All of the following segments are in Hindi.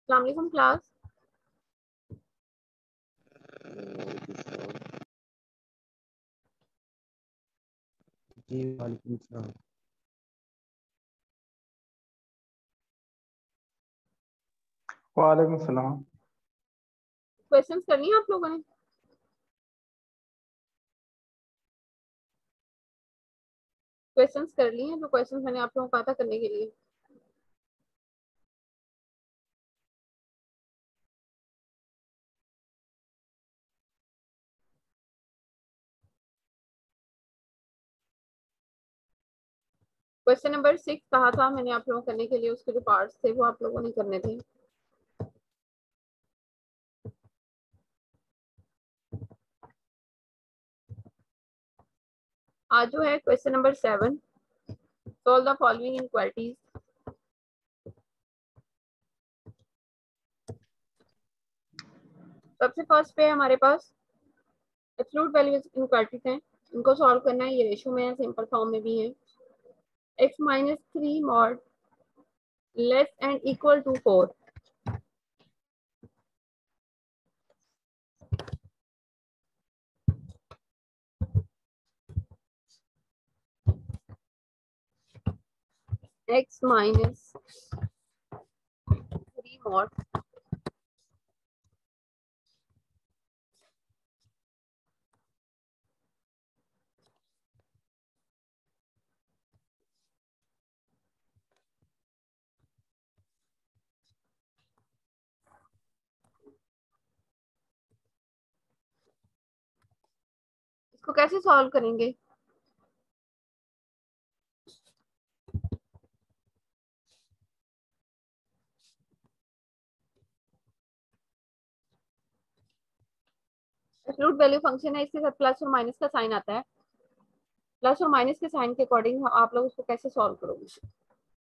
अस्सलाम वालेकुम क्लास। जी वालेकुम सलाम। वालेकुम सलाम। क्वेश्चंस करनी है आप लोगों ने? क्वेश्चंस कर लिए हैं? जो क्वेश्चंस मैंने आप लोगों को कहा था करने के लिए। क्वेश्चन नंबर 6 कहा था मैंने आप लोगों को करने के लिए, उसके जो पार्ट्स थे वो आप लोगों ने करने थे। आज जो है question number 7, solve the following inequalities. सबसे फर्स्ट पे हमारे पास एब्सोल्यूट वैल्यू इनक्वालिटीज हैं, इनको सॉल्व करना है। ये रेशियो में है, सिंपल फॉर्म में भी है। x-3 mod less and equal to 4। x-3 mod इसको कैसे सॉल्व करेंगे? एब्सोल्यूट वैल्यू फंक्शन है, इसके साथ प्लस और माइनस का साइन आता है। प्लस और माइनस के साइन के अकॉर्डिंग आप लोग उसको कैसे सॉल्व करोगे?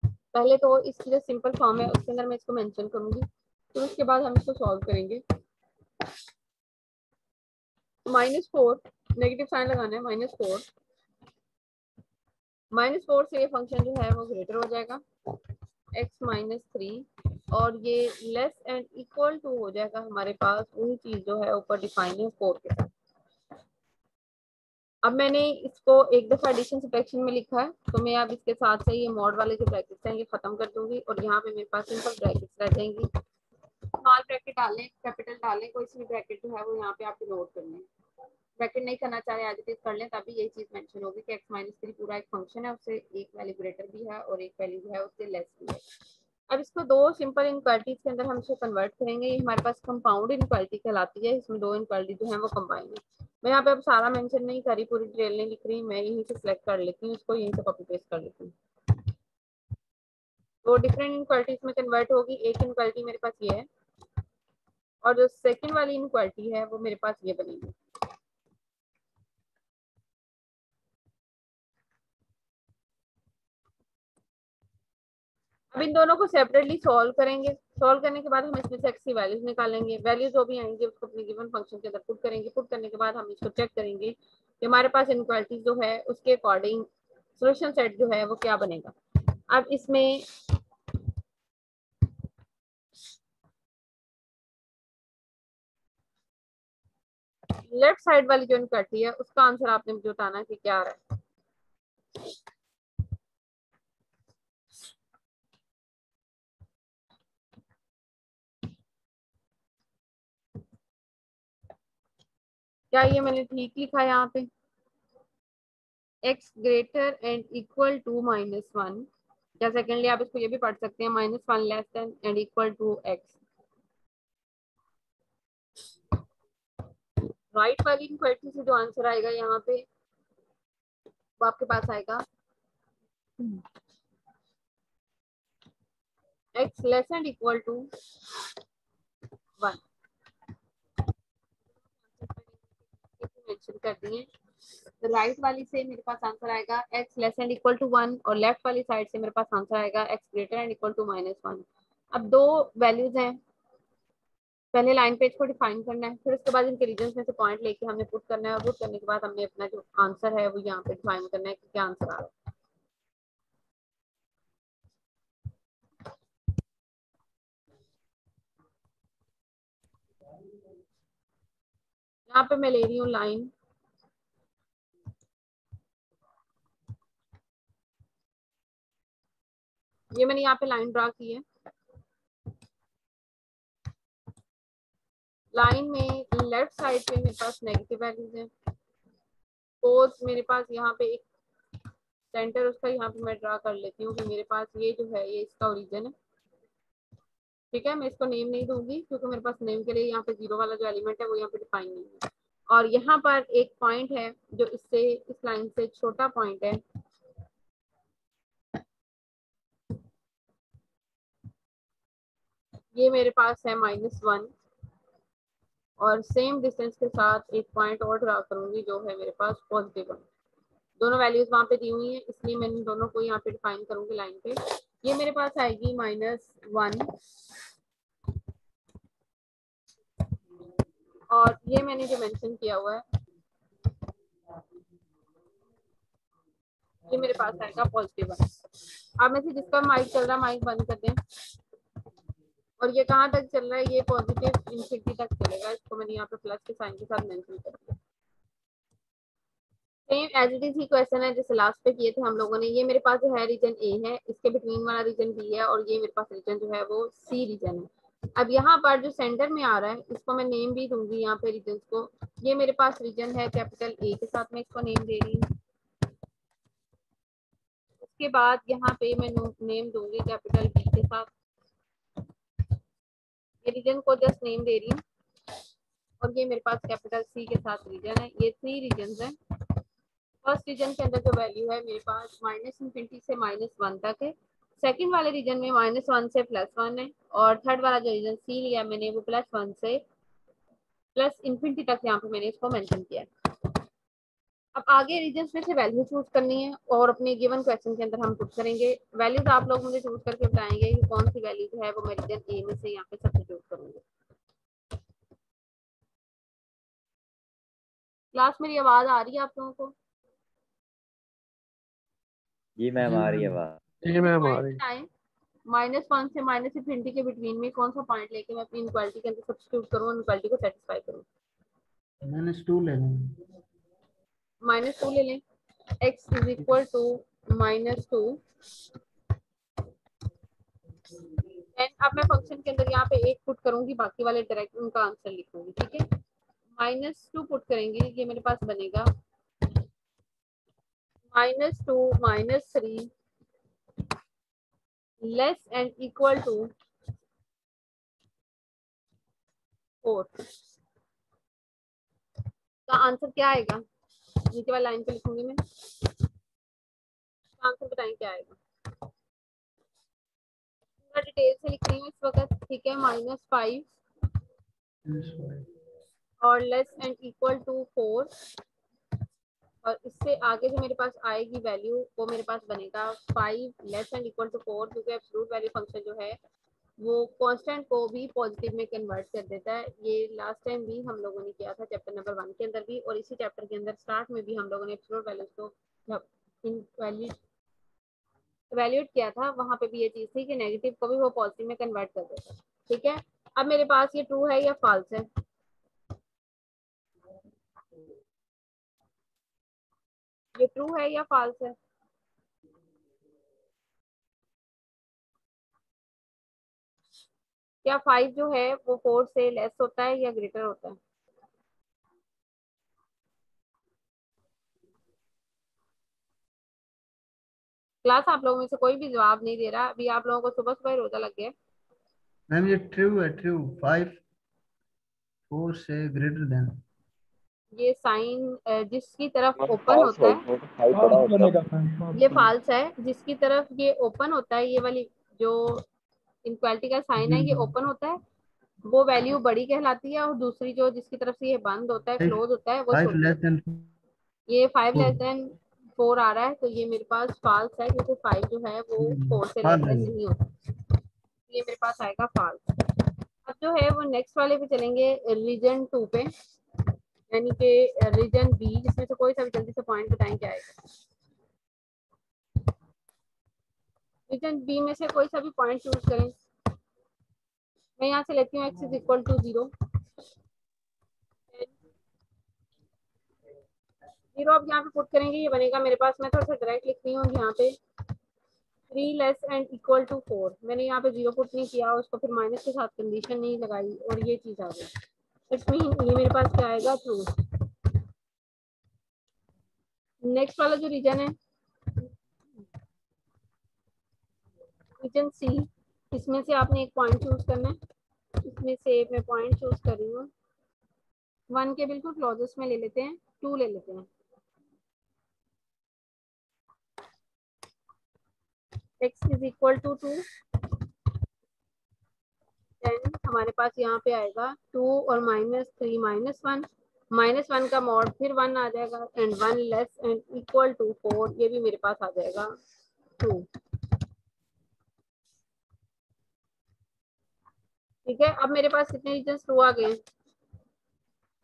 पहले तो इसकी जो सिंपल फॉर्म है उसके अंदर मैं इसको मेंशन करूंगी, फिर उसके बाद हम इसको सॉल्व करेंगे। -4 नेगेटिव साइन लगाना है, -4 से ये फंक्शन जो है वो ग्रेटर हो जाएगा x-3, और ये लेस एंड इक्वल टू हो जाएगा हमारे पास वही चीज जो है ऊपर डिफाइन है 4 के साथ। अब मैंने इसको एक दफा एडिशन सब्ट्रैक्शन में लिखा है, तो मैं अब इसके साथ से ये मॉड वाले जो ब्रैकेट्स हैं ये खत्म कर दूंगी, और यहाँ पे मेरे पास सिंपल ब्रैकेट्स रह जाएंगी। स्मॉल ब्रैकेट डालें, कैपिटल डालें, कोई सी भी ब्रैकेट जो है वो यहाँ पे आप नोट कर लें। ब्रैकेट नहीं करना चाहे आज तक कर लें, तभी यही चीज मेंशन होगी कि x-3 पूरा एक फंक्शन है, उससे एक वैल्यू ग्रेटर भी है और एक वैल्यू जो है उससे लेस भी है। अब इसको दो सिंपल इनक्वालिटीज के अंदर हम इसको कन्वर्ट करेंगे। ये हमारे पास कंपाउंड इनक्वालिटी कहलाती है, इसमें दो इनक्वालिटी जो है वो कंबाइन है। मैं यहाँ पे अब सारा मेंशन नहीं करी, पूरी डिटेल नहीं लिख रही, मैं यहीं से सिलेक्ट कर लेती हूँ, इसको यहीं से कॉपी पेस्ट कर लेती हूँ। तो डिफरेंट इनक्वालिटीज में कन्वर्ट होगी। एक इनक्वालिटी मेरे पास ये है, और जो सेकंड वाली इनक्वालिटी है वो मेरे पास ये बनेगी। अब इन दोनों को सेपरेटली सॉल्व करेंगे। सॉल्व करने के बाद हम इसमें से एक्स की वैल्यूज निकालेंगे। वैल्यूज जो भी आएंगे उसको अपने गिवन फंक्शन के अंदर पुट करेंगे। पुट करने के बाद हम इसको चेक करेंगे कि हमारे पास इनक्वालिटी जो है उसके अकॉर्डिंग सॉल्यूशन सेट जो है वो क्या बनेगा। अब इसमें लेफ्ट साइड वाली जो इनक्वालिटी है उसका आंसर आपने मुझे बताना है कि क्या आ रहा है। क्या ये मैंने ठीक लिखा है यहाँ पे? x greater and equal to -1, या सेकेंडली आप इसको ये भी पढ़ सकते हैं -1 less than and equal to x। Right वाली इनक्वालिटी से जो आंसर आएगा यहाँ पे वो आपके पास आएगा x less and equal to 1। Mention कर दिए। राइट वाली से मेरे पास आंसर आएगा x less and equal to 1, और लेफ्ट वाली साइड से मेरे पास आंसर आएगा x greater and equal to -1। अब दो वैल्यूज हैं, पहले लाइन पेज को डिफाइन करना है, फिर उसके बाद इनके रीजन में से पॉइंट लेके हमने पुट करना है, और पुट करने के बाद हमने अपना जो आंसर है वो यहाँ पे डिफाइन करना है कि क्या आंसर आ रहा है। यहाँ पे मैं ले रही हूँ लाइन, ये मैंने यहाँ पे लाइन ड्रा की है। लाइन में लेफ्ट साइड पे मेरे पास नेगेटिव वैल्यूज है। सपोज मेरे पास यहाँ पे एक सेंटर उसका यहाँ पे मैं ड्रा कर लेती हूँ कि मेरे पास ये जो है ये इसका ओरिजिन है। ठीक है, मैं इसको नेम नहीं दूंगी क्योंकि मेरे पास नेम के लिए यहाँ पे जीरो वाला जो एलिमेंट है वो यहाँ पे डिफाइन नहीं है। और यहाँ पर एक पॉइंट है जो इससे इस लाइन से छोटा पॉइंट है, ये मेरे पास है -1 और सेम डिस्टेंस के साथ एक पॉइंट और ड्रा करूंगी जो है मेरे पास +1। दोनों वैल्यूज वहां पे दी हुई हैं इसलिए मैं इन दोनों को यहाँ पे डिफाइन करूंगी लाइन पे। ये मेरे पास आएगी -1 और ये मैंने जो मेंशन किया हुआ है ये मेरे पास आएगा +1। अब में से जिसका माइक चल रहा है माइक बंद कर दें। और ये कहाँ तक चल रहा है, ये पॉजिटिव इन्फिनिटी तक चलेगा। इसको मैंने यहाँ पे प्लस के साइन के साथ मेंशन कर दिया। सेम एज इट इज ही क्वेश्चन है जैसे लास्ट पे किए थे हम लोगों ने। ये मेरे पास जो है रीजन ए है, इसके बिटवीन वाला रीजन बी है और ये मेरे पास रीजन जो है वो सी रीजन है। अब यहाँ पर जो सेंटर में आ रहा है इसको मैं नेम भी दूंगी यहाँ पे रीजन को। ये मेरे पास रीजन है कैपिटल ए के साथ मैं इसको नेम दे रही हूँ। उसके बाद यहाँ पे मैं नेम दूंगी कैपिटल बी के साथ, ये रीजन को जस्ट नेम दे रही हूँ। और ये मेरे पास कैपिटल सी के साथ रीजन है। ये 3 रीजन है। फर्स्ट रीजन के अंदर जो वैल्यू है मेरे पास -∞ से -1 तक है। सेकंड वाले रीजन में -1 से +1 है और थर्ड वाला जो रीजन सी लिया मैंने वो +1 से +∞ तक यहाँ पे मैंने इसको मेंशन किया है। अब आगे रीजन्स में से वैल्यू चूज करनी है और अपने गिवन क्वेश्चन के अंदर हम पुट करेंगे। वैल्यूज आप लोग मुझे चूज करके बताएंगे कि कौन सी वैल्यू जो है वो मैं रीजन ए में से यहाँ पे सब्स्टिट्यूट करूंगी। क्लास मेरी आवाज आ रही है आप लोगों को? जी मैम आ रही है बात। जी मैम आ रही। -1 से -∞ के बिटवीन में कौन सा पॉइंट लेके मैं अपनी इनक्वालिटी के अंदर सब्स्टिट्यूट करूँ और इनक्वालिटी को सेटिस्फाई करूँ। -2 ले लें। -2 ले लें। x = -2 एंड अब मैं फंक्शन के अंदर यहाँ पे 1 पुट करूंगी, बाकी वाले डायरेक्ट उनका आंसर लिखूंगी। ठीक है, -2 पुट करेंगे, ये मेरे पास बनेगा -2 -3 लेस एंड इक्वल टू 4 का आंसर क्या आएगा। नीचे वाली लाइन पे लिखूंगी मैं, आंसर बताएं क्या आएगा। पूरा डिटेल से लिख रही हूँ इस वक्त। ठीक है, -5 और लेस एंड इक्वल टू 4 और इससे आगे जो मेरे पास आएगी वैल्यू वो मेरे पास बनेगा 5 लेस एंड इक्वल टू 4 क्योंकि एब्सोल्यूट वैल्यू फंक्शन जो है वो कांस्टेंट को भी पॉजिटिव में कन्वर्ट कर देता है। ये लास्ट टाइम भी हम लोगों ने किया था चैप्टर नंबर 1 के अंदर भी, और इसी चैप्टर के अंदर स्टार्ट में भी हम लोगों ने एब्सोल्यूट वैल्यूज को इवैल्यूएट किया था। वहां पे भी ये चीज थी कि नेगेटिव को भी वो पॉजिटिव में कन्वर्ट कर देता है। ठीक है, अब मेरे पास ये ट्रू है या फॉल्स है। ये ट्रू है या फॉल्स है। क्या 5 जो है वो 4 से लेस होता है या ग्रेटर होता है। क्लास आप लोगों में से कोई भी जवाब नहीं दे रहा। अभी आप लोगों को सुबह सुबह रोजा लग गया। मैम ये ट्रू है, ट्रू 5 4 से ग्रेटर देन। ये साइन जिसकी तरफ ओपन होता है ये फॉल्स है, जिसकी तरफ ये ओपन होता है ये वाली जो इनक्वालिटी का साइन है ये ओपन होता है वो वैल्यू बड़ी कहलाती है, और दूसरी जो जिसकी तरफ से ये बंद होता है क्लोज होता है वो 5 छोटी। लेस देन ये 5 लेस देन 4 आ रहा है तो ये मेरे पास फॉल्स है क्योंकि 5 जो है वो 4 से लेस देन नहीं होता। ये मेरे पास आएगा फॉल्स। अब जो है वो नेक्स्ट वाले पे चलेंगे रीजन 2 पे, यानी कि रीजन बी, जिसमें से कोई सा भी जल्दी से पॉइंट बताएं क्या आएगा। रीजन बी में से कोई सा भी पॉइंट चूज करें। मैं यहाँ से लेती हूँ x = 0, जीरो अब यहाँ पे पुट करेंगे, ये बनेगा मेरे पास, मैं थोड़ा सा डायरेक्ट लिख रही हूँ यहाँ पे 3 लेस एंड इक्वल टू 4। मैंने यहाँ पे जीरो पुट नहीं किया, उसको फिर माइनस के साथ कंडीशन नहीं लगाई और ये चीज आ गई। इट्स मीन ये मेरे पास क्या आएगा, ट्रू। नेक्स्ट वाला जो रीजन है, रीजन सी, इसमें से आपने एक पॉइंट चूज करना है। इसमें से मैं पॉइंट चूज कर रही हूँ, 1 के बिल्कुल क्लोजेस्ट में ले लेते हैं, 2 ले लेते हैं। x is equal to 2, then हमारे पास यहाँ पे आएगा 2 और -3 -1, -1 का मॉड फिर 1 आ जाएगा and 1 less and equal to 4, ये भी मेरे पास आ जाएगा 2। ठीक है, अब मेरे पास कितने रीजन ट्रू आ गए,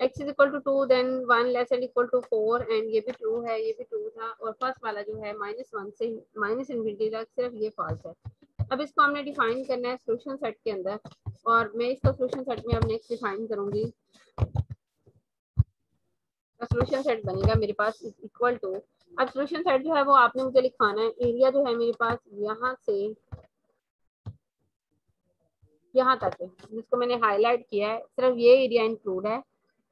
x is equal to 2, then 1 less and equal to 4, and ये भी ट्रू है, ये भी ट्रू था, और फर्स्ट वाला जो है -1 से -infinity तक सिर्फ ये फॉल्स है। अब इसको हमने डिफाइन करना है सॉल्यूशन सेट के अंदर, और मैं इसको सॉल्यूशन सेट में अब नेक्स्ट डिफाइन करूंगी। सॉल्यूशन सेट बनेगा मेरे पास इज इक्वल टू, अब सॉल्यूशन सेट जो है वो आपने मुझे लिखाना है, एरिया जो है मेरे पास यहाँ से यहाँ तक है, जिसको मैंने हाईलाइट किया है, सिर्फ ये एरिया इंक्लूड है,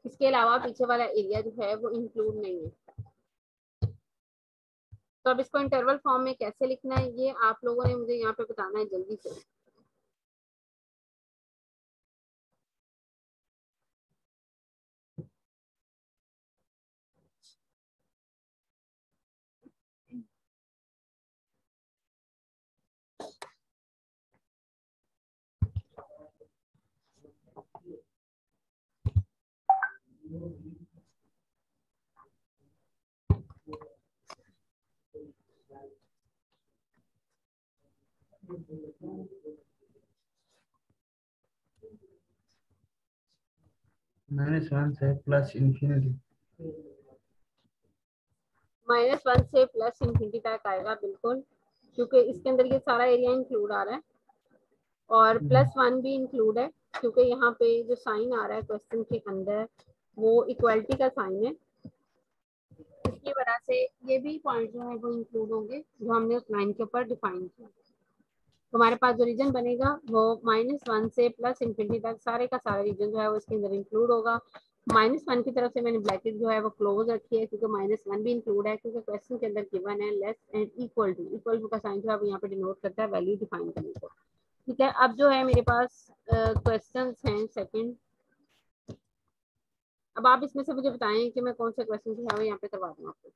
इसके अलावा पीछे वाला एरिया जो है वो इंक्लूड नहीं है। तो अब इसको इंटरवल फॉर्म में कैसे लिखना है, ये आप लोगों ने मुझे यहाँ पे बताना है जल्दी से। -1 से प्लस इंफिनिटी, -1 से प्लस इंफिनिटी तक आएगा बिल्कुल, क्योंकि इसके अंदर ये सारा एरिया इंक्लूड आ रहा है, और +1 भी इंक्लूड है, क्योंकि यहाँ पे जो साइन आ रहा है क्वेश्चन के अंदर वो इक्वालिटी का साइन है, इसकी वजह से ये भी पॉइंट जो है वो इंक्लूड होंगे जो हमने उस लाइन के ऊपर डिफाइन किया। तो हमारे पास जो रीजन बनेगा वो -1 से प्लस इंफिनिटी तक सारे का सारा रीजन जो है वो इसके अंदर इंक्लूड होगा। -1 की तरफ से मैंने ब्रैकेट जो है वो क्लोज रखी है, क्योंकि -1 भी इंक्लूड है, क्योंकि क्वेश्चन के अंदर गिवन है लेस एंड इक्वल टू का साइन जो है वो यहाँ पे डिनोट करता है वैल्यू डिफाइन करने को। ठीक है, अब जो है मेरे पास क्वेश्चन हैं सेकंड। अब आप इसमें से मुझे बताएं कि मैं कौन सा क्वेश्चन जो है वो यहाँ पे करवा दूँ आपको।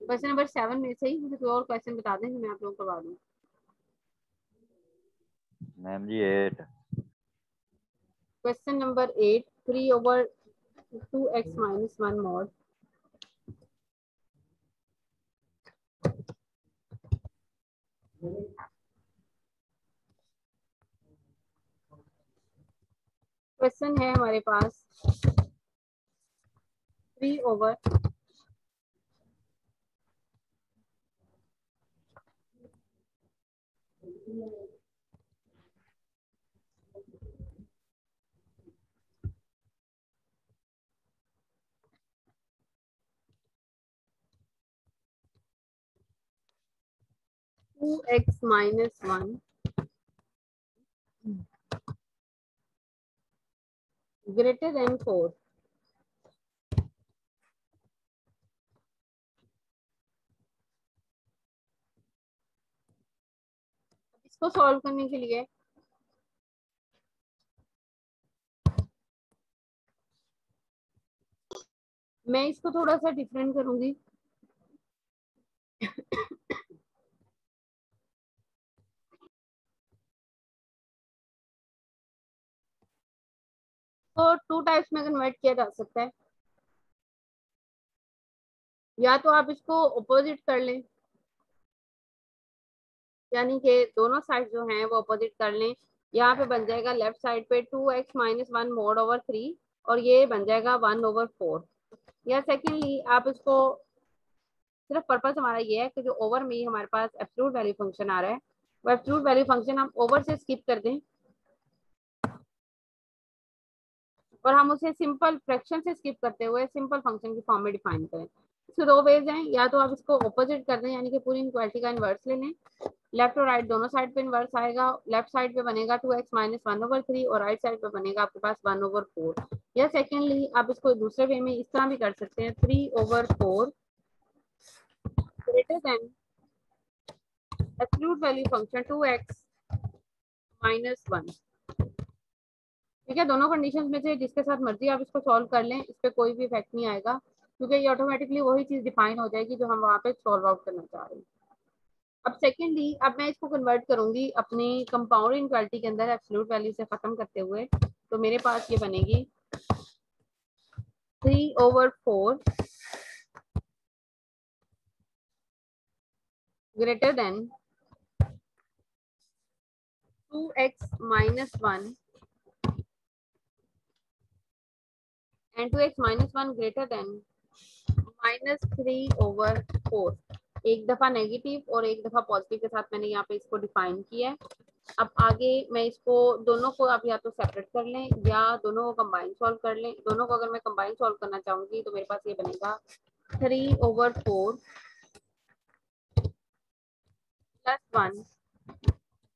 क्वेश्चन नंबर 7 में से ही मुझे कोई और क्वेश्चन बता दें, मैं आप लोगों को करवा दूँ। मैम जी 8। Question number 8, 3/2x - 1 mod। Question है हमारे पास 3/, टू एक्स - 1 greater than 4। इसको सॉल्व करने के लिए मैं इसको थोड़ा सा डिफरेंट करूंगी। तो 2 टाइप्स में कन्वर्ट किया जा सकता है, या तो आप इसको अपोजिट कर लें, यानी कि दोनों साइड जो हैं वो अपोजिट कर लें। यहाँ पे बन जाएगा लेफ्ट साइड पे 2x - 1 mod over 3, और ये बन जाएगा 1/4। या सेकेंडली आप इसको, सिर्फ पर्पस हमारा ये है कि जो ओवर में हमारे पास एब्सोल्यूट वैल्यू फंक्शन आ रहा है, वो एब्सोल्यूट वैल्यू फंक्शन हम ओवर से स्किप कर दें, और हम उसे सिंपल फ्रैक्शन से स्किप करते हुए सिंपल फंक्शन की फॉर्म में डिफाइन करें। इसके दो वेज हैं, या तो आप इसको ऑपोजिट कर दें यानी कि पूरी इनक्वालिटी का इनवर्स ले लें, लेफ्ट और राइट दोनों साइड पे इनवर्स आएगा, लेफ्ट साइड पे बनेगा 2x माइनस 1/3 और राइट साइड पे बनेगा आपके पास 1/4। या सेकेंडली आप इसको दूसरे वे में इस तरह भी कर सकते हैं, 3/4 greater than absolute value function 2x minus 1। ठीक है, दोनों कंडीशंस में से जिसके साथ मर्जी आप इसको सॉल्व कर लें, इस पे कोई भी इफेक्ट नहीं आएगा, क्योंकि ये ऑटोमेटिकली वही चीज डिफाइन हो जाएगी जो हम वहाँ पे सॉल्व आउट करना चाह रहे हैं। अब सेकेंडली अब मैं इसको कन्वर्ट करूंगी अपनी कंपाउंड इनक्वालिटी के अंदर एब्सोल्यूट वैल्यू से खत्म करते हुए, तो मेरे पास ये बनेगी 3/4 greater than 2x minus 1 and 2x minus 1 greater than -3/4। एक दफा नेगेटिव और एक दफा पॉजिटिव के साथ मैंने यहाँ पे इसको डिफाइन किया है। अब आगे मैं इसको दोनों को आप या तो सेपरेट कर लें या दोनों को कंबाइन सॉल्व कर लें। दोनों को अगर मैं कंबाइन सॉल्व करना चाहूंगी तो मेरे पास ये बनेगा 3/4 plus 1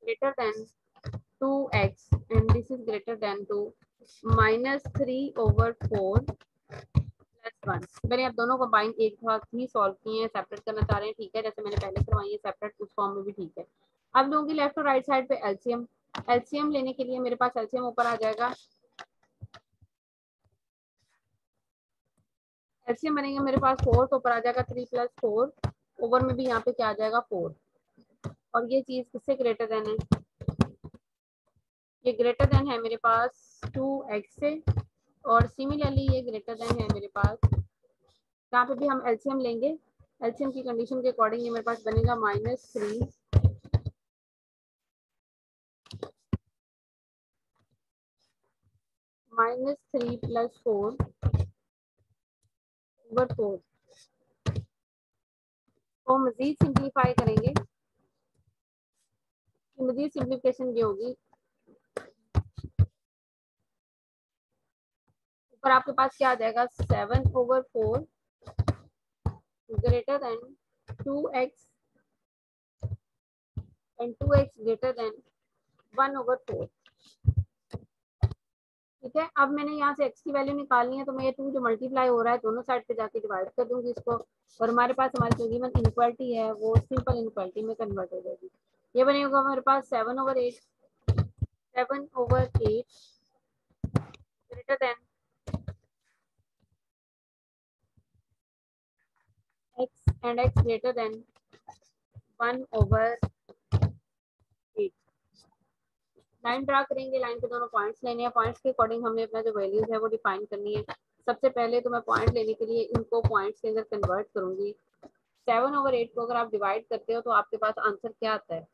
greater than 2x and this is greater than 2 minus 3/4 plus 1। मैंने अब दोनों कंबाइन एक साथ ही सॉल्व किए हैं, सेपरेट करना चाह रहे हैं, ठीक है, जैसे मैंने पहले करवाई है सेपरेट, उस फॉर्म में भी ठीक है। अब लूंगी लेफ्ट और राइट साइड पे एलसीएम। एलसीएम लेने के लिए मेरे पास एलसीएम ऊपर आ जाएगा, एलसीएम बनेगा मेरे पास 4, तो ऊपर आ जाएगा 3 + 4, ओवर में भी यहाँ पे क्या आ जाएगा 4, और ये चीज किससे ग्रेटर देन है, ये ग्रेटर देन है मेरे पास 2x से, और सिमिलरली ये ग्रेटर देन है मेरे पास, यहाँ पे भी हम एलसीएम लेंगे, एलसीएम की कंडीशन के अकॉर्डिंग ये मेरे पास बनेगा -3 + 4/4। तो मजीद सिंप्लीफाई करेंगे, मजीद सिंप्लीफिकेशन ये होगी, ऊपर आपके पास क्या आ जाएगा 7/4 greater than 2x and 2x greater than 1/4। ठीक है, अब मैंने यहाँ से x की वैल्यू निकालनी है, तो मैं ये 2 जो मल्टीप्लाई हो रहा है दोनों साइड पे जाके डिवाइड कर दूंगी इसको, और हमारे पास हमारी जो गिवन इनक्वालिटी है वो सिंपल इनक्वालिटी में कन्वर्ट हो जाएगी। ये बनेगा हमारे पास 7/8 greater than x and x greater than 1/8। Line draw करेंगे, लाइन के दोनों पॉइंट्स लेने हैं, पॉइंट्स के अकॉर्डिंग हमने अपना जो वैल्यूज है वो डिफाइन करनी है। सबसे पहले तो मैं पॉइंट लेने के लिए इनको पॉइंट्स के अंदर कन्वर्ट करूंगी। 7/8 को अगर आप डिवाइड करते हो तो आपके पास आंसर क्या आता है,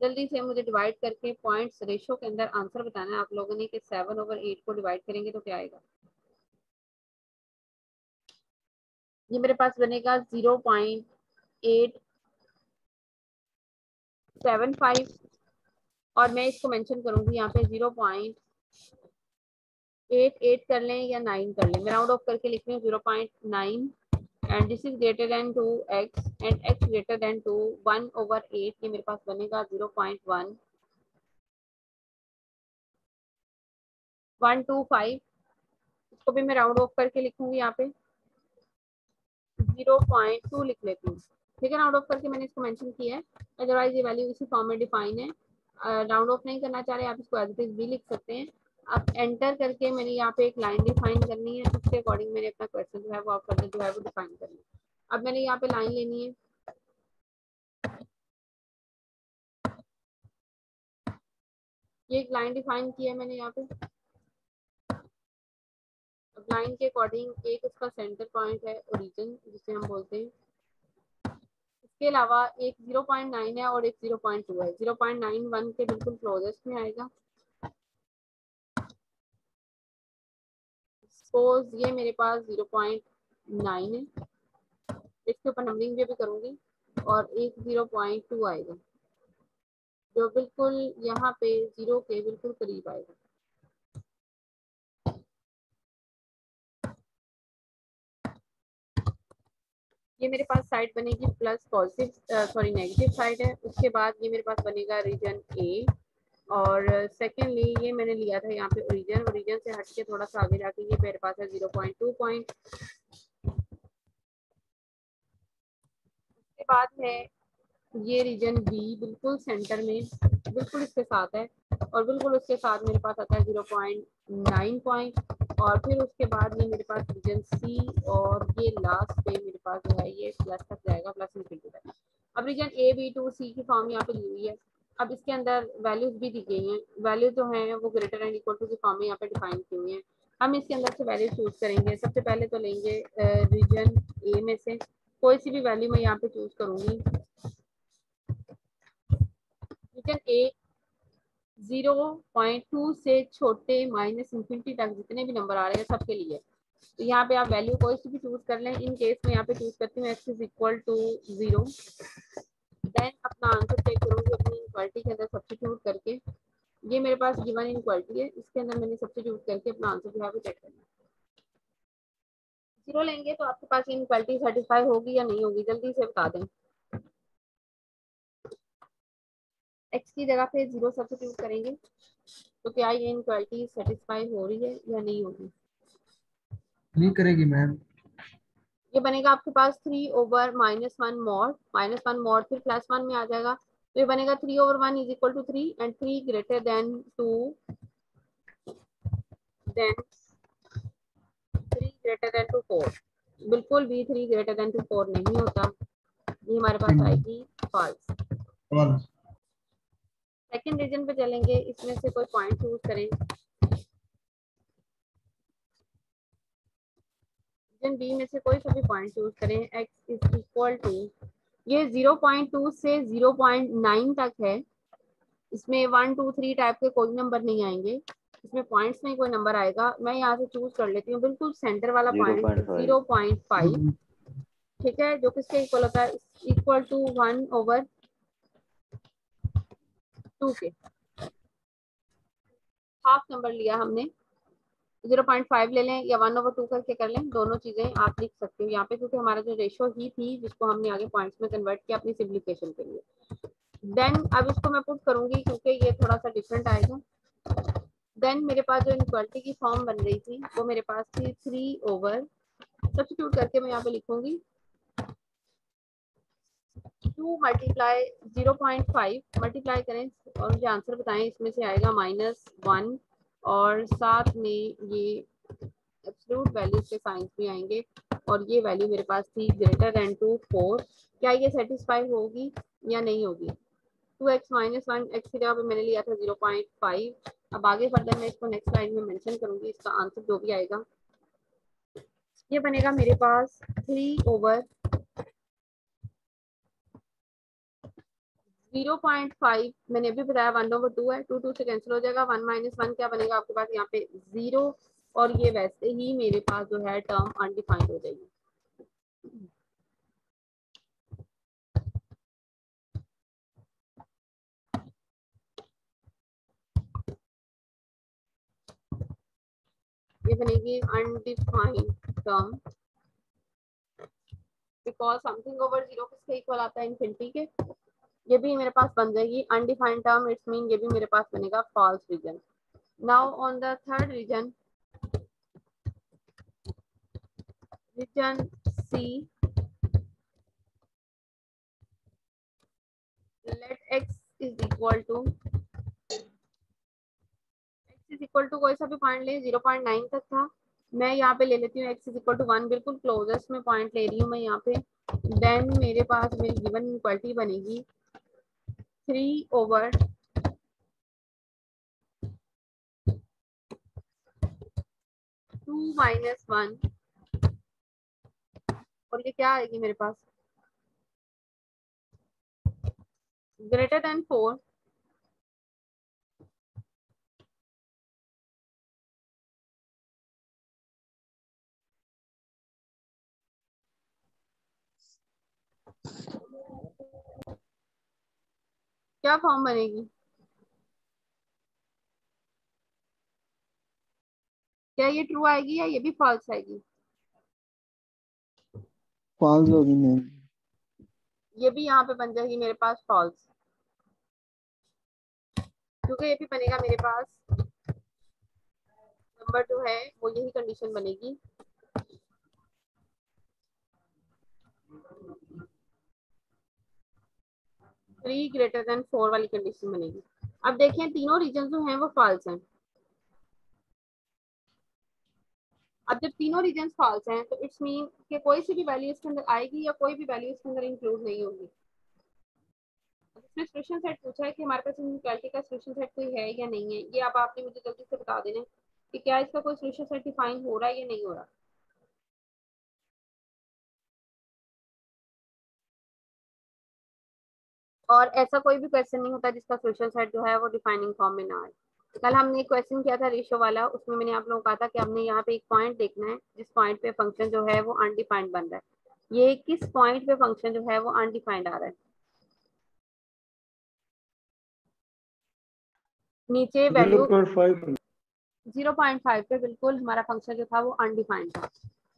जल्दी से मुझे डिवाइड करके पॉइंट्स रेशो के अंदर आंसर बताना है आप लोगों ने कि 7/8 को डिवाइड करेंगे तो क्या आएगा। ये मेरे पास बनेगा 0.875, और मैं इसको मेंशन करूंगी यहाँ पे 0.88 कर लें या 9 कर लें, मैं राउंड ऑफ करके लिख रही हूँ 0.9 and this is greater than 2x and x greater than 2 1/8। ये मेरे पास बनेगा 0.1125। इसको भी मैं राउंड ऑफ करके लिखूंगी यहाँ पे 0.2 लिख लेती हूँ। ठीक है, राउंड ऑफ करके मैंने इसको मेंशन किया है, अदरवाइज ये वैल्यू इसी फॉर्म में डिफाइन है। राउंड ऑफ नहीं करना चाह रहे आप इसको एज इट इज भी लिख सकते हैं। अब एंटर करके मैंने यहाँ पे एक लाइन डिफाइन करनी है, उसके अकॉर्डिंग मैंने अपना क्वेश्चन जो है वो फर्दर जो है वो डिफाइन करना है। अब मैंने यहाँ पे लाइन लेनी है, ये एक लाइन डिफाइन की है मैंने यहाँ पे। अब लाइन के अकॉर्डिंग एक उसका सेंटर पॉइंट है ओरिजिन जिसे हम बोलते हैं, इसके अलावा एक 0.9 है और एक 0.2 है, 0.91 के बिल्कुल क्लोजेस्ट में आएगा। सपोज ये मेरे पास 0.9 है, इसके ऊपर नंबरिंग भी करूंगी, और एक 0.2 आएगा जो बिल्कुल यहाँ पे 0 के बिल्कुल करीब आएगा। ये मेरे पास साइड बनेगी plus positive sorry negative side है। उसके बाद ये मेरे पास बनेगा रीजन ए, और सेकेंडली ये मैंने लिया था यहाँ पे ओरिजिन, ओरिजिन से हट के थोड़ा सा आगे जाके ये मेरे पास है 0.2 पॉइंट। उसके बाद है ये रीजन बी, बिल्कुल सेंटर में, बिल्कुल इसके साथ है, और बिल्कुल उसके साथ मेरे पास आता है 0.9 पॉइंट। और फिर उसके बाद ये मेरे पास रीजन सी, और ये लास्ट पे मेरे पास जो है ये प्लस तक जाएगा, प्लस इंफिनिटी तक। अब रीजन ए बी टू सी की फॉर्म यहाँ पे दी हुई है। अब इसके अंदर वैल्यूज भी दी गई हैं, वैल्यूज जो हैं वो ग्रेटर एंड इक्वल टू की फॉर्म में यहाँ पे डिफाइन की हुई हैं। हम इसके अंदर से वैल्यू चूज करेंगे। सबसे पहले तो लेंगे रीजन ए में से कोई सी भी वैल्यू मैं यहाँ पे चूज करूंगी। रीजन ए 0.2 से छोटे माइनस इंफिनिटी तक जितने भी नंबर आ रहे हैं सबके लिए, तो यहाँ पे आप वैल्यू कोई सी भी चूज कर लें। इन केस में यहाँ पे चूज करती हूँ x is equal to 0। Then अपना आंसर चेक करूंगी अपनी इक्वालिटी के अंदर सब्स्टिट्यूट करके। ये मेरे पास गिवन इक्वालिटी है, इसके अंदर मैंने सब्स्टिट्यूट करके अपना आंसर जो है वो चेक करना है। 0 लेंगे तो आपके पास ये इक्वालिटी सेटिस्फाई होगी या नहीं होगी, जल्दी से बता दें। x की जगह पे 0 सब्स्टिट्यूट करेंगे तो क्या ये इनक्वालिटी सेटिस्फाई हो रही है या नहीं होगी? नहीं करेगी मैम। ये बनेगा आपके पास 3/-1 मॉड, -1 मॉड फिर +1 में आ जाएगा, तो ये बनेगा 3/1 is equal to 3 and 3 greater than 2, then 3 greater than two 4। बिल्कुल भी 3 ग्रेटर देन टू 4 नहीं होता, ये हमारे पास आएगी फॉल्स। फॉल्स। सेकंड रीजन पे चलेंगे, इसमें से कोई पॉइंट चूज करें। रीजन बी में से कोई सा भी पॉइंट चूज करें। x इज इक्वल टू, ये 0.2 से 0.9 तक है, इसमें 1 2 3 टाइप के कोई नंबर नहीं आएंगे, इसमें पॉइंट्स में कोई नंबर आएगा। मैं यहाँ से चूज कर लेती हूँ बिल्कुल सेंटर वाला पॉइंट 0.5 0.5, ठीक है, जो किसके इक्वल होता है, इक्वल टू 1/2 के। हाफ नंबर लिया हमने, 0.5 ले लें या 1/2 करके कर लें, दोनों चीजें आप लिख सकते हो यहाँ पे, क्योंकि हमारा जो रेशो ही थी जिसको हमने आगे पॉइंट्स में कन्वर्ट किया अपनी सिम्प्लिफिकेशन के लिए। देन अब इसको मैं पुट करूंगी क्योंकि ये थोड़ा सा डिफरेंट आएगा। देन मेरे पास जो इनक्वालिटी की फॉर्म बन रही थी वो मेरे पास थी 3 सब्स्टिट्यूट करके मैं यहाँ पे लिखूंगी 2 मल्टीप्लाई 0.5 मल्टीप्लाई करें और मुझे आंसर बताएं, इसमें से आएगा -1 और साथ में ये एब्सोल्यूट वैल्यूज के साइंस भी आएंगे, और ये वैल्यू मेरे पास थी ग्रेटर देन टू 4। क्या ये सेटिस्फाई होगी या नहीं होगी? 2x - 1 x की जगह पे मैंने लिया था 0.5। अब आगे फर्दर मैं इसको नेक्स्ट स्लाइड में मेंशन करूंगी, इसका आंसर जो भी आएगा ये बनेगा मेरे पास 3/0.5। मैंने अभी बताया 1/2 है, 2 2 से कैंसिल हो जाएगा, 1 - 1 क्या बनेगा आपके पास यहाँ पे 0, और ये वैसे ही मेरे पास जो है टर्म अनडिफाइंड हो जाएगी। ये बनेगी undefined term, because something over 0 किसके इक्वल आता है, इनफिनिटी के। ये भी मेरे पास बन जाएगी अनडिफाइंड टर्म, इट्स मीन ये भी मेरे पास बनेगा false region. Now on the third region, region C, let x is equal to कोई सा भी पॉइंट ले, 0.9 तक था, मैं यहाँ पे ले लेती हूँ x इज इक्वल टू 1, बिल्कुल क्लोजेस्ट में पॉइंट ले रही हूँ मैं यहाँ पे। देन मेरे पास मेरी गिवन इक्वालिटी बनेगी 3/2 - 1, और ये क्या आएगी मेरे पास, ग्रेटर देन 4। क्या फॉर्म बनेगी, क्या ये ट्रू आएगी या ये भी फॉल्स आएगी? फॉल्स होगी मैम। ये भी यहाँ पे बन जाएगी मेरे पास फॉल्स, क्योंकि ये भी बनेगा मेरे पास नंबर जो है वो यही कंडीशन बनेगी। थ्री ग्रेटर देन 4 वाली कंडीशन बनेगी। अब देखें तीनों रीजन जो हैं वो फॉल्स हैं। अब जब तीनों रीजन फॉल्स हैं तो इट्स मीन कि कोई सी भी वैल्यू इसके अंदर आएगी या कोई भी वैल्यू इसके अंदर इंक्लूड नहीं होगी। इसमें सोल्यूशन सेट पूछा है कि हमारे पास इनइक्वालिटी का सोल्यूशन सेट कोई है या नहीं है। ये अब आपने मुझे जल्दी से बता देना कि क्या इसका कोई सोल्यूशन सेट डिफाइन हो रहा है या नहीं हो रहा। और ऐसा कोई भी क्वेश्चन नहीं होता जिसका सोल्यूशन सेट जो है वो डिफाइनिंग फॉर्म में ना आए। कल हमने एक क्वेश्चन किया था रेशियो वाला, उसमें मैंने आप लोगों को कहा था कि हमने यहाँ पे एक पॉइंट देखना है जिस पॉइंट पे फंक्शन जो है वो अनडिफाइंड बन रहा है। ये किस पॉइंट पे फंक्शन जो है वो अनडिफाइंड आ रहा है। नीचे वैल्यू 0.5 पे बिल्कुल हमारा फंक्शन जो था वो अनडिफाइंड था।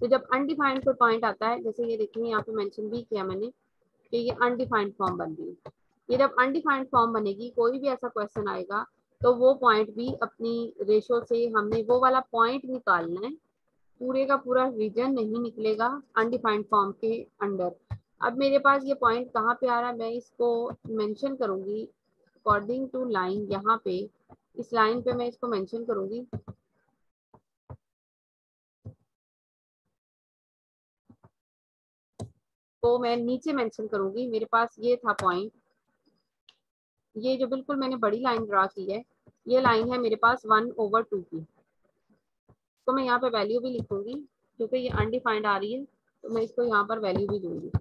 तो जब अनडिफाइंड कोई पॉइंट आता है, जैसे ये देखिए यहाँ पे मेंशन भी किया मैंने कि ये अनडिफाइंड फॉर्म बन रही है। ये जब अनडिफाइंड फॉर्म बनेगी, कोई भी ऐसा क्वेश्चन आएगा तो वो पॉइंट भी अपनी रेशो से हमने वो वाला पॉइंट निकालना है, पूरे का पूरा रीजन नहीं निकलेगा अनडिफाइंड फॉर्म के अंडर। अब मेरे पास ये पॉइंट कहाँ पे आ रहा है, मैं इसको मेंशन करूंगी अकॉर्डिंग टू लाइन। यहाँ पे इस लाइन पे मैं इसको मेंशन करूंगी। तो मैं नीचे मेंशन करूंगी मेरे पास ये था पॉइंट, ये जो बिल्कुल मैंने बड़ी लाइन ड्रा की है, ये लाइन है मेरे पास 1/2 की। तो मैं यहाँ पे वैल्यू भी लिखूंगी क्योंकि ये अनडिफाइंड आ रही है, तो मैं इसको यहाँ पर वैल्यू भी दूंगी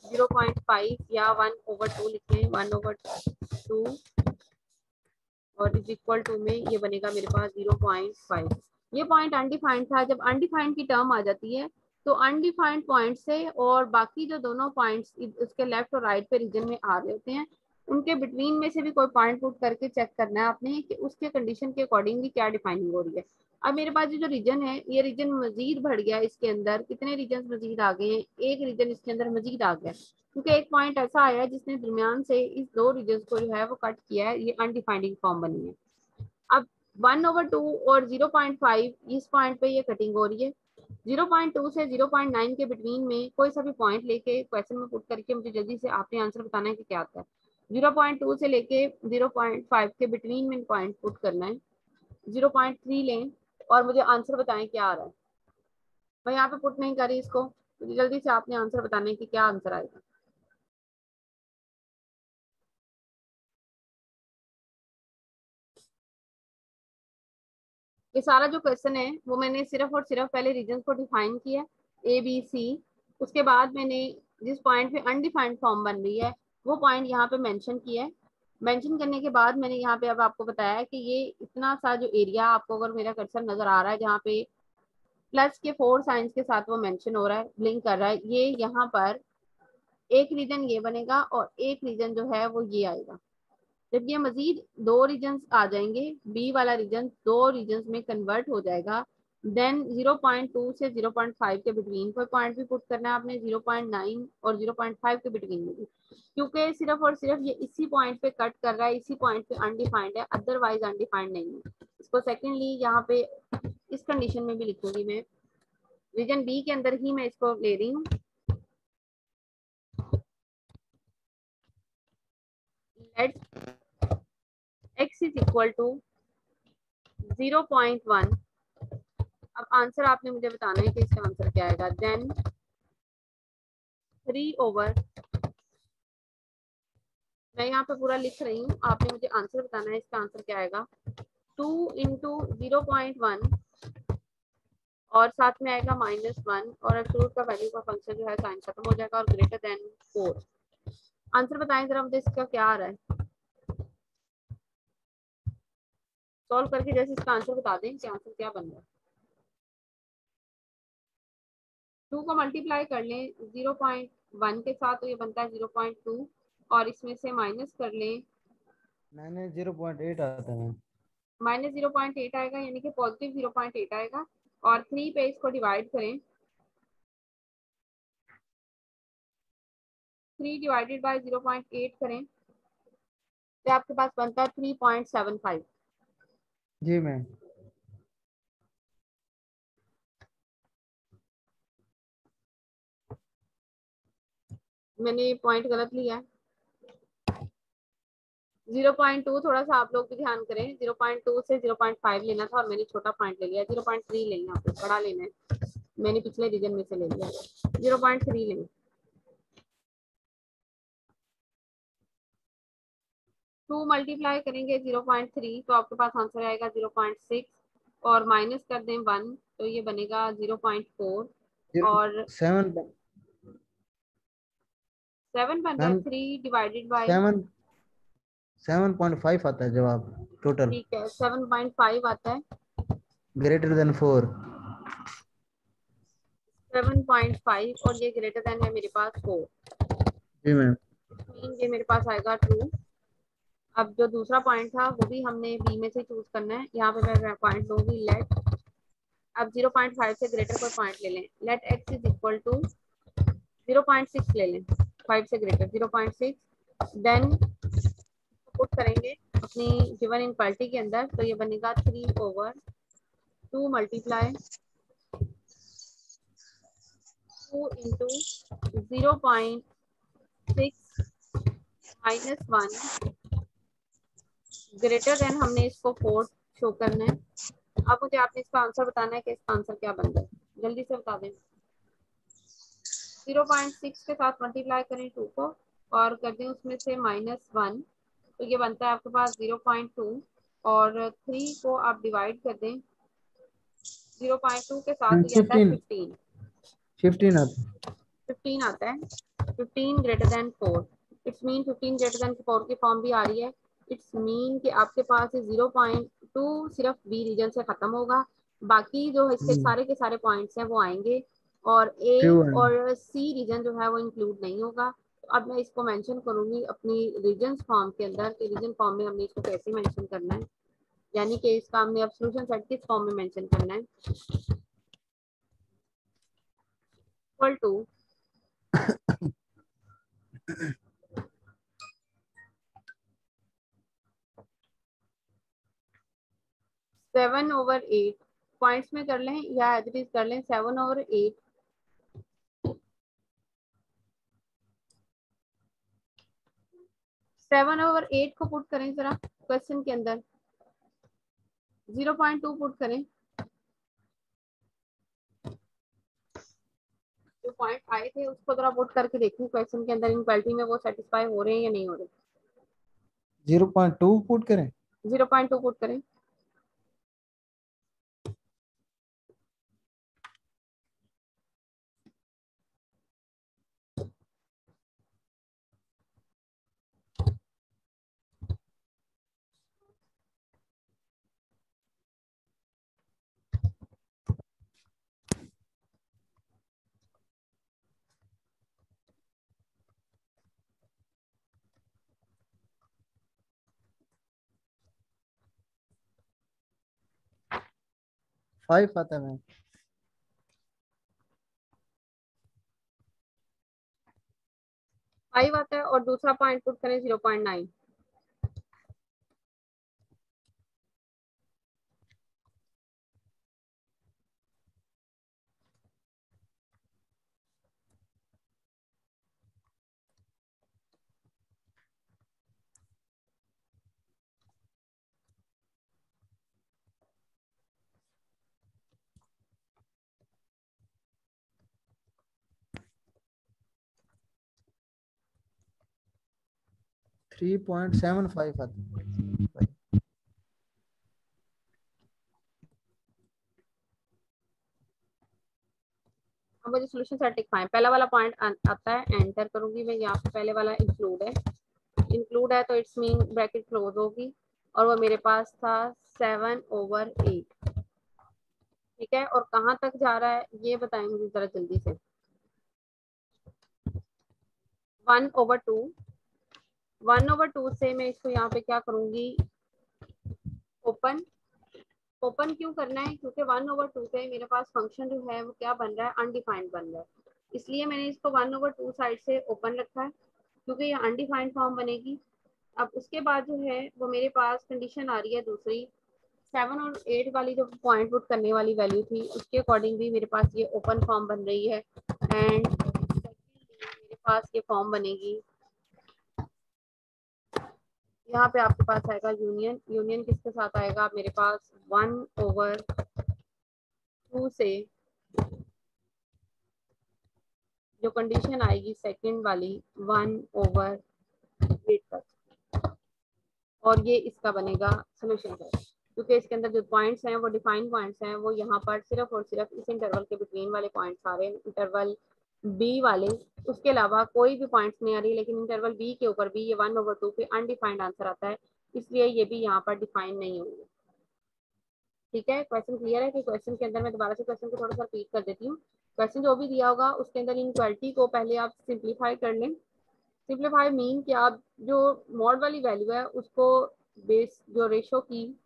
0.5 या 1/2 लिखें 1/2 और इज इक्वल टू में ये बनेगा मेरे पास 0.5। ये पॉइंट अनडिफाइंड था। जब अनडिफाइंड की टर्म आ जाती है तो अनडिफाइंड पॉइंट से और बाकी जो दोनों पॉइंट्स उसके लेफ्ट और राइट पे रीजन में आ रहे होते हैं, उनके बिटवीन में से भी कोई पॉइंट पुट करके चेक करना है आपने कि उसके कंडीशन के अकॉर्डिंगली क्या डिफाइनिंग हो रही है। अब मेरे पास ये जो रीजन है, ये रीजन मजीद बढ़ गया। इसके अंदर कितने रीजन मजीद आ गए हैं, एक रीजन इसके अंदर मजीद आ गया, क्योंकि एक पॉइंट ऐसा आया जिसने दरमियान से इस दो रीजन को जो है वो कट किया है, ये अनडिफाइंडिंग फॉर्म बनी है। अब 1/2 और 0.5 इस पॉइंट पे ये कटिंग हो रही है। 0.2 से 0.9 के बिटवीन में कोई सा भी पॉइंट लेके क्वेश्चन में पुट करके मुझे जल्दी से आपने आंसर बताना है कि क्या आता है। 0.2 से लेके 0.5 के बिटवीन में पॉइंट पुट करना है। 0.3 लें और मुझे आंसर बताएं क्या आ रहा है। मैं यहाँ पे पुट नहीं कर रही इसको, मुझे जल्दी से आपने आंसर बताना है कि क्या आंसर आएगा। ये सारा जो क्वेश्चन है वो मैंने सिर्फ और सिर्फ पहले रीजन को डिफाइन किया ABC, उसके बाद मैंने जिस पॉइंट पे अनडिफाइंड फॉर्म बन रही है वो पॉइंट यहाँ पे मेंशन किया है। मेंशन करने के बाद मैंने यहाँ पे अब आपको बताया कि ये इतना सा जो एरिया आपको अगर मेरा कर्सर नजर आ रहा है जहाँ पे प्लस के 4 साइंस के साथ वो मेंशन हो रहा है, ब्लिंक कर रहा है, ये यहाँ पर एक रीजन ये बनेगा और एक रीजन जो है वो ये आएगा। जब ये मजीद दो रीजन्स आ जाएंगे, बी वाला रीजन दो रीजन्स में कन्वर्ट हो जाएगा, देन 0.2 से 0.5 के बिटवीन कोई पॉइंट भी पुट करना है आपने, 0.9 और 0.5 के बिटवीन में भी, क्योंकि सिर्फ और सिर्फ ये इसी पॉइंट पे कट कर रहा है, इसी पॉइंट पे अनडिफाइंड है, अदरवाइज अनडिफाइंड नहीं है। इसको सेकेंडली यहाँ पे इस कंडीशन में भी लिखूंगी मैं, रीजन बी के अंदर ही मैं इसको ले रही हूँ। Let x is equal to 0.1। अब आंसर आपने मुझे बताना है कि इसका आंसर क्या आएगा। देन 3/, मैं यहाँ पे पूरा लिख रही हूँ, आपने मुझे आंसर बताना है इसका आंसर क्या आएगा। 2 इंटू 0.1 और साथ में आएगा -1 और एब्सोल्यूट का वैल्यू का फंक्शन जो है साइन खत्म हो जाएगा और ग्रेटर देन 4। आंसर बताएं जरा मुझे इसका क्या आ रहा है, सॉल्व करके जैसे इसका आंसर बता दें कि आंसर क्या बन रहा है। 2 को मल्टीप्लाई कर लें 0.1 के साथ तो ये बनता है 0.2 और इसमें से माइनस कर लें, मैंने 0.8 आता है। -0.8 आएगा, यानी कि पॉजिटिव 0.8 आएगा। और 3 पे इसको डिवाइड करें 3 डिवाइडेड बाय 0.8 करें तो आपके पास बनता है 3.75। जी मैम। मैंने पॉइंट गलत लिया है। 0.2 थोड़ा सा आप लोग भी ध्यान करें, 0.2 से 0.5 लेना था और मैंने छोटा पॉइंट ले लिया। 0.3 लेना, आपको बड़ा लेना है, मैंने पिछले रीजन में से ले लिया। 0.3 लेंगे। 2 मल्टीप्लाई करेंगे 0.3 तो आपके पास आंसर आएगा 0.6 और माइनस कर दें 1 तो ये बनेगा 0.4 और 7 7 बन रहा है। मैम 3 डिवाइडेड बाय 7.5 आता है जवाब टोटल। ठीक है 7.5 आता है। Greater than 4। 7.5 और ये ग्रेटर देन है मेरे पास 4। जी मैम। ये मेरे पास आएगा ट्रू। अब जो दूसरा पॉइंट था वो भी हमने बी में से चूज करना है। यहाँ पे मैं पॉइंट लूंगी लेट। अब 0.5 से ग्रेटर कोई पॉइंट ले लें। Let x is equal to 0.6 ले लें। 5 से ग्रेटर 0.6 देन पुट करेंगे अपनी गिवन इनक्वालिटी के अंदर तो ये बनेगा 3/2 multiply 2 into 0.6 minus 1 greater than हमने इसको 4 शो करना है। अब मुझे आपने इसका आंसर बताना है कि इसका आंसर क्या बन गया, जल्दी से बता दें। 0.6 के साथ मल्टीप्लाई करें 2 को और कर दें उसमें से -1 तो ये बनता है आपके पास 0.2 और 3 को आप डिवाइड कर दें 0.2 के साथ तो ये आता है 15 आता है। 15 आता है। 15 greater than 4 it's mean 15 greater than 4 की फॉर्म भी आ रही है। इट्स मीन कि आपके पास 0.2 सिर्फ बी रीजन से खत्म होगा, बाकी जो इसके सारे के सारे पॉइंट्स हैं वो आएंगे और ए ट्रू है। और सी रीजन जो है वो इंक्लूड नहीं होगा। तो अब मैं इसको मेंशन करूंगी अपनी रीजन फॉर्म के अंदर कि रीजन फॉर्म में हमने इसको कैसे मेंशन करना है, यानी कि इसका हमने अब सॉल्यूशन सेट किस फॉर्म में मेंशन करना है। इक्वल टू 7/8 पॉइंट्स में कर लें या एज इट इज कर लें 7/8 7/8 को पुट करें जरा क्वेश्चन के अंदर 0.2 पुट करें। जो पॉइंट आए थे उसको जरा पुट करके देखें क्वेश्चन के अंदर इनक्वालिटी में वो सेटिस्फाई हो रहे हैं या नहीं हो रहे। 0.2 पुट करें। 0.2 पुट करें। 5 आता है मैम। 5 आता है और दूसरा पॉइंट पुट करें 0.9। थ्री 3.75 आता है। अब मुझे सोल्यूशन सेट लिखवाएं। पहला वाला पॉइंट आता है, एंटर करूंगी मैं यहाँ पे, पहले वाला इंक्लूड है तो इट्स मीन ब्रैकेट क्लोज होगी और वो मेरे पास था 7/8। ठीक है, और कहाँ तक जा रहा है ये बताएंगे जरा जल्दी से। 1/2 1/2 से मैं इसको यहाँ पे क्या करूंगी, ओपन। ओपन क्यों करना है, क्योंकि 1/2 से मेरे पास फंक्शन जो है वो क्या बन रहा है, अनडिफाइंड बन रहा है, इसलिए मैंने इसको 1/2 साइड से ओपन रखा है। क्योंकि ये अनडिफाइंड फॉर्म बनेगी। अब उसके बाद जो है वो मेरे पास कंडीशन आ रही है दूसरी, 7 और 8 वाली जो पॉइंट पुट करने वाली वैल्यू थी उसके अकॉर्डिंग भी मेरे पास ये ओपन फॉर्म बन रही है। एंड मेरे पास ये फॉर्म बनेगी, यहाँ पे आपके पास आएगा यूनियन। यूनियन किसके साथ आएगा मेरे पास 1/2 से जो कंडीशन आएगी सेकंड वाली 1/8 तक, और ये इसका बनेगा सोल्यूशन है। क्योंकि इसके अंदर जो पॉइंट्स हैं वो डिफाइंड पॉइंट्स हैं, वो यहाँ पर सिर्फ और सिर्फ इस इंटरवल के बिटवीन वाले पॉइंट्स आ रहे हैं, इंटरवल बी वाले। उसके अलावा कोई भी पॉइंट्स नहीं आ रही, लेकिन इंटरवल बी के ऊपर भी ये 1/2 पे अनडिफाइंड आंसर आता है, इसलिए ये भी यहाँ पर डिफाइन नहीं होंगे। ठीक है, क्वेश्चन क्लियर है कि क्वेश्चन के अंदर मैं दोबारा से क्वेश्चन को थोड़ा सा रिपीट कर देती हूँ। क्वेश्चन जो भी दिया होगा उसके अंदर इनइक्वालिटी को पहले आप सिंप्लीफाई कर लें। सिंप्लीफाई मीन कि आप जो मॉड वाली वैल्यू है उसको बेस जो रेशो की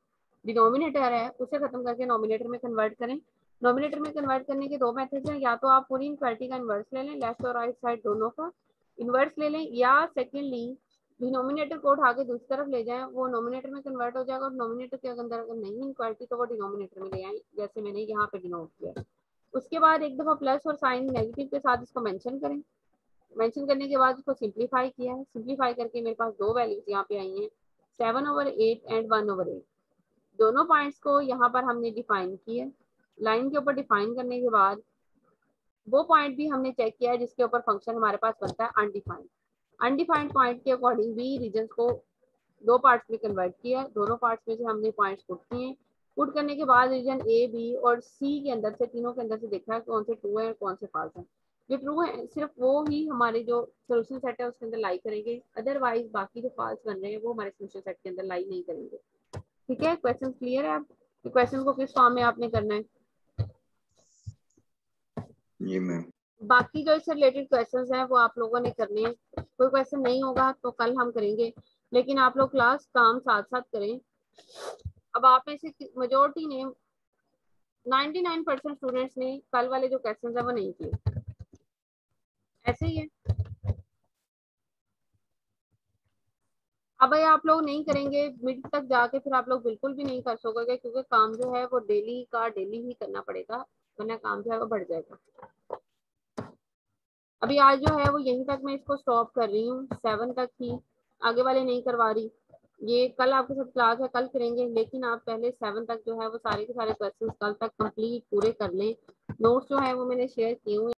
डिनोमिनेटर है उसे खत्म करके नॉमिनेटर में कन्वर्ट करें। नॉमिनेटर में कन्वर्ट करने के दो मेथड्स हैं, या तो आप पूरी इनइक्वालिटी का इन्वर्स ले लें, लेफ्ट और राइट साइड दोनों का इन्वर्स ले लें, या सेकेंडली डिनोमिनेटर को उठा के दूसरी तरफ ले जाएं, वो नॉमिनेटर में कन्वर्ट हो जाएगा, और नॉमिनेटर के अंदर अगर नहीं इनइक्वालिटी तो वो डिनोमिनेटर में ले आए, जैसे मैंने यहाँ पे डिनोट किया। उसके बाद एक दफा प्लस और साइन नेगेटिव के साथ इसको मेंशन करें। मेंशन करने के बाद इसको सिंप्लीफाई किया है, सिंप्लीफाई करके मेरे पास दो वैल्यूज यहाँ पे आई हैं, 7/8 एंड 1/8। दोनों पॉइंट्स को यहाँ पर हमने डिफाइन किया। लाइन के ऊपर डिफाइन करने के बाद वो पॉइंट भी हमने चेक किया है जिसके ऊपर फंक्शन हमारे पास बनता है अनडिफाइंड। अनडिफाइंड पॉइंट के अकॉर्डिंग भी रीजन को दो पार्ट्स में कन्वर्ट किया। दोनों पार्ट्स में से हमने पॉइंट्स पुट किए। पुट करने के बाद रीजन ए, बी और सी के अंदर से, तीनों के अंदर से देखा है कौन से ट्रू है और कौन से फॉल्स है। जो ट्रू है सिर्फ वो ही हमारे जो सोल्यूशन सेट है उसके अंदर लाई करेंगे, अदरवाइज बाकी जो फॉल्स बन रहे हैं वो हमारे सोल्यूशन सेट के अंदर लाई नहीं करेंगे। ठीक है, क्वेश्चन क्लियर है? आप क्वेश्चन को किस फॉर्म में आपने करना है? जी मैम। बाकी जो इससे रिलेटेड क्वेश्चंस हैं वो आप लोगों ने करने हैं। कोई क्वेश्चन नहीं होगा तो कल हम करेंगे, लेकिन आप लोग क्लास काम साथ साथ करें। अब आप में से मेजोरिटी ने 99% स्टूडेंट्स ने कल वाले जो क्वेश्चंस है वो नहीं किए, ऐसे ही है। अब ये आप लोग नहीं करेंगे मिड तक जाके फिर आप लोग बिल्कुल भी नहीं कर सकोगे, क्योंकि काम जो है वो डेली का डेली ही करना पड़ेगा, वरना काम जो है वो बढ़ जाएगा। अभी आज जो है वो यहीं तक मैं इसको स्टॉप कर रही हूँ, 7 तक ही, आगे वाले नहीं करवा रही। ये कल आपके साथ क्लास है, कल करेंगे, लेकिन आप पहले 7 तक जो है वो सारे के सारे क्वेश्चंस कल तक कंप्लीट पूरे कर लें। नोट्स जो है वो मैंने शेयर किए हुए